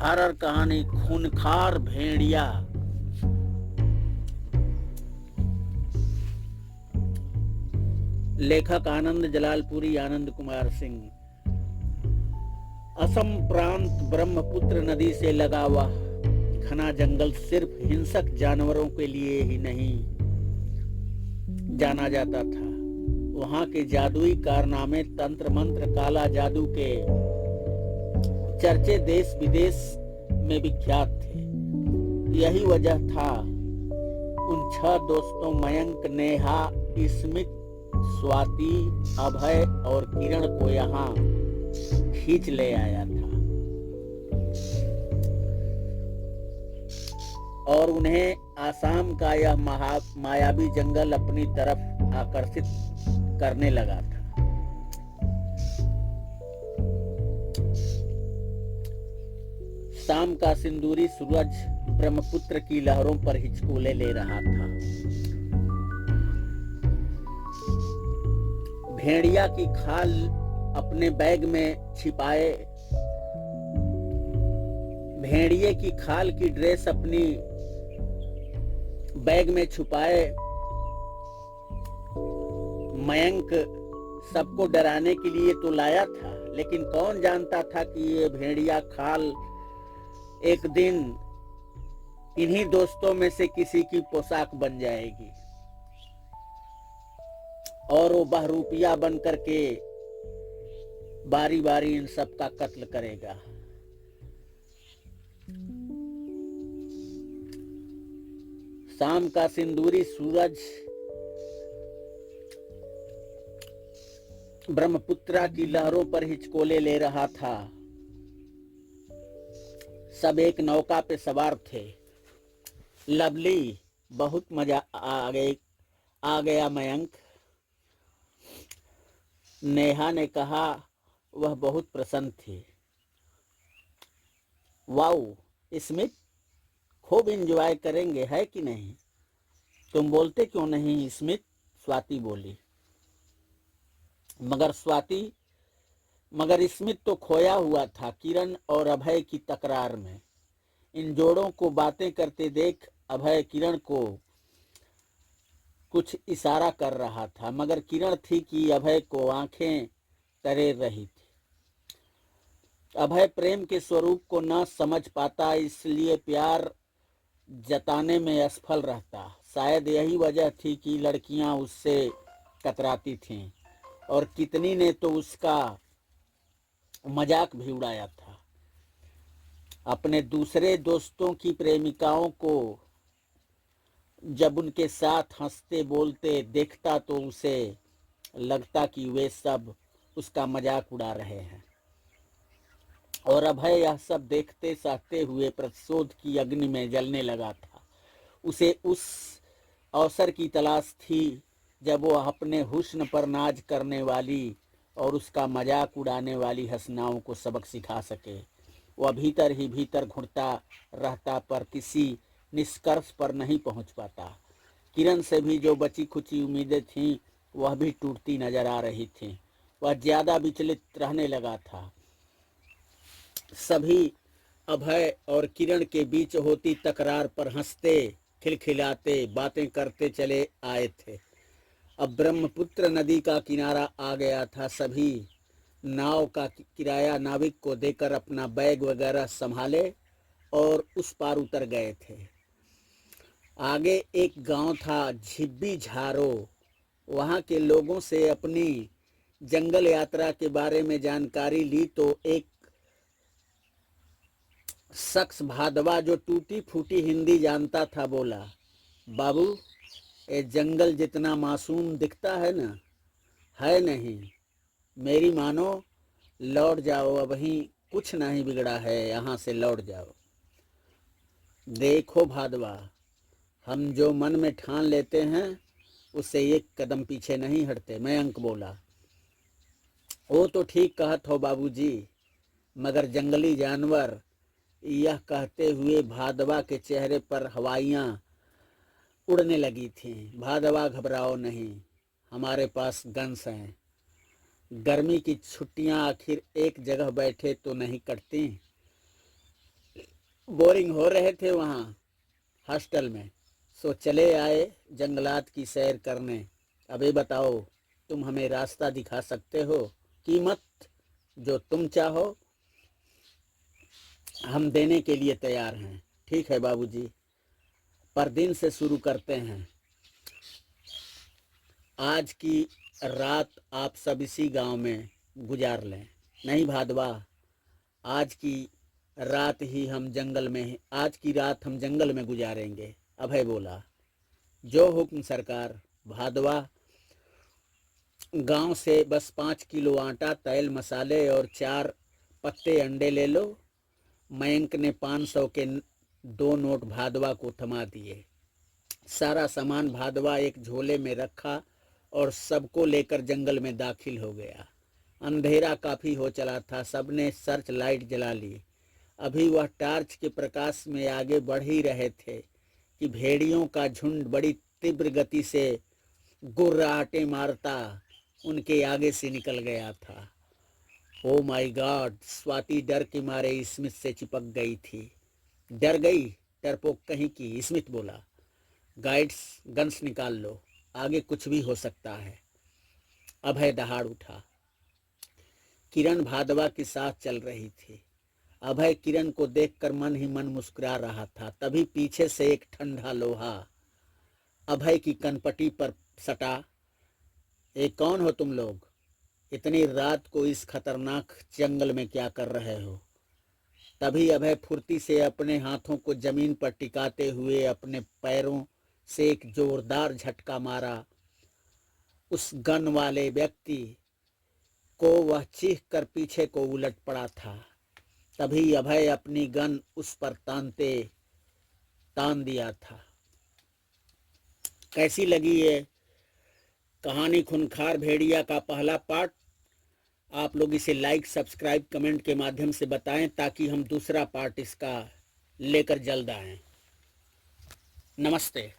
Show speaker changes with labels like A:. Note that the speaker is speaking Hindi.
A: हॉरर कहानी खूंखार भेड़िया। लेखक आनंद जलालपुरी आनंद कुमार सिंह। असम प्रांत ब्रह्मपुत्र नदी से लगा हुआ घना जंगल सिर्फ हिंसक जानवरों के लिए ही नहीं जाना जाता था। वहां के जादुई कारनामे, तंत्र मंत्र, काला जादू के चर्चे देश विदेश में विख्यात थे। यही वजह था उन 6 दोस्तों मयंक, नेहा, स्मित, स्वाति, अभय और किरण को यहाँ खींच ले आया था और उन्हें आसाम का यह मायावी जंगल अपनी तरफ आकर्षित करने लगा था। शाम का सिंदूरी सूरज ब्रह्मपुत्र की लहरों पर हिचकोले ले रहा था। भेड़िया की खाल अपने बैग में छिपाए, भेड़िए की खाल की ड्रेस अपनी बैग में छुपाए मयंक सबको डराने के लिए तो लाया था, लेकिन कौन जानता था कि ये भेड़िया खाल एक दिन इन्हीं दोस्तों में से किसी की पोशाक बन जाएगी और वो बहरूपिया बन करके बारी बारी इन सब का कत्ल करेगा। शाम का सिंदूरी सूरज ब्रह्मपुत्र की लहरों पर हिचकोले ले रहा था। सब एक नौका पे सवार थे। लवली, बहुत मजा आ गया मयंक, नेहा ने कहा। वह बहुत प्रसन्न थी। वाओ स्मिथ, खूब एंजॉय करेंगे, है कि नहीं? तुम बोलते क्यों नहीं स्मिथ? स्वाति बोली। मगर स्मिथ तो खोया हुआ था किरण और अभय की तकरार में। इन जोड़ों को बातें करते देख अभय किरण को कुछ इशारा कर रहा था, मगर किरण थी कि अभय को आंखें तरेर रही थी। अभय प्रेम के स्वरूप को न समझ पाता, इसलिए प्यार जताने में असफल रहता। शायद यही वजह थी कि लड़कियां उससे कतराती थीं और कितनी ने तो उसका मजाक भी उड़ाया था। अपने दूसरे दोस्तों की प्रेमिकाओं को जब उनके साथ हंसते बोलते देखता तो उसे लगता कि वे सब उसका मजाक उड़ा रहे हैं। और अभय यह सब देखते सहते हुए प्रतिशोध की अग्नि में जलने लगा था। उसे उस अवसर की तलाश थी जब वो अपने हुस्न पर नाज करने वाली और उसका मजाक उड़ाने वाली हंसनाओं को सबक सिखा सके। वह भीतर ही भीतर घुटता रहता पर किसी निष्कर्ष पर नहीं पहुंच पाता। किरण से भी जो बची खुची उम्मीदें थीं वह भी टूटती नजर आ रही थीं। वह ज्यादा विचलित रहने लगा था। सभी अभय और किरण के बीच होती तकरार पर हंसते खिलखिलाते बातें करते चले आए थे। अब ब्रह्मपुत्र नदी का किनारा आ गया था। सभी नाव का किराया नाविक को देकर अपना बैग वगैरह संभाले और उस पार उतर गए थे। आगे एक गांव था झिब्बी झारो। वहां के लोगों से अपनी जंगल यात्रा के बारे में जानकारी ली तो एक शख्स भादवा जो टूटी फूटी हिंदी जानता था बोला, बाबू ये जंगल जितना मासूम दिखता है ना, है नहीं। मेरी मानो, लौट जाओ, अभी कुछ नहीं बिगड़ा है, यहाँ से लौट जाओ। देखो भादवा, हम जो मन में ठान लेते हैं उससे एक कदम पीछे नहीं हटते, मयंक बोला। वो तो ठीक कहत हो बाबूजी, मगर जंगली जानवर, यह कहते हुए भादवा के चेहरे पर हवाइयां उड़ने लगी थीं। भादवा घबराओ नहीं, हमारे पास गन्स हैं। गर्मी की छुट्टियां आखिर एक जगह बैठे तो नहीं कटती। बोरिंग हो रहे थे वहाँ हॉस्टल में, सो चले आए जंगलात की सैर करने। अबे बताओ, तुम हमें रास्ता दिखा सकते हो? कीमत जो तुम चाहो हम देने के लिए तैयार हैं। ठीक है बाबूजी, पर दिन से शुरू करते हैं। आज की रात आप सब इसी गांव में गुजार लें। नहीं भादवा, आज की रात ही हम जंगल में आज की रात हम जंगल में गुजारेंगे। अभय बोला, जो हुक्म सरकार। भादवा, गांव से बस 5 किलो आटा, तेल, मसाले और 4 पत्ते अंडे ले लो। मयंक ने 500 के 2 नोट भादवा को थमा दिए। सारा सामान भादवा एक झोले में रखा और सबको लेकर जंगल में दाखिल हो गया। अंधेरा काफी हो चला था, सबने सर्च लाइट जला ली। अभी वह टार्च के प्रकाश में आगे बढ़ ही रहे थे कि भेड़ियों का झुंड बड़ी तीव्र गति से गुर्राहटे मारता उनके आगे से निकल गया था। Oh my God! स्वाति डर के मारे स्मिथ से चिपक गई थी। डर गई? डरपोक कहीं की, स्मिथ बोला। गाइड्स, गन्स निकाल लो, आगे कुछ भी हो सकता है। अभय दहाड़ उठा। किरण भादवा के साथ चल रही थी। अभय किरण को देखकर मन ही मन मुस्कुरा रहा था। तभी पीछे से एक ठंडा लोहा अभय की कनपटी पर सटा। ये कौन हो तुम लोग? इतनी रात को इस खतरनाक जंगल में क्या कर रहे हो? तभी अभय फुर्ती से अपने हाथों को जमीन पर टिकाते हुए अपने पैरों से एक जोरदार झटका मारा। उस गन वाले व्यक्ति को वह चीख कर पीछे को उलट पड़ा था। तभी अभय अपनी गन उस पर तान दिया था। कैसी लगी ये कहानी खूंखार भेड़िया का पहला पार्ट? आप लोग इसे लाइक, सब्सक्राइब, कमेंट के माध्यम से बताएं ताकि हम दूसरा पार्ट इसका लेकर जल्द आएं। नमस्ते।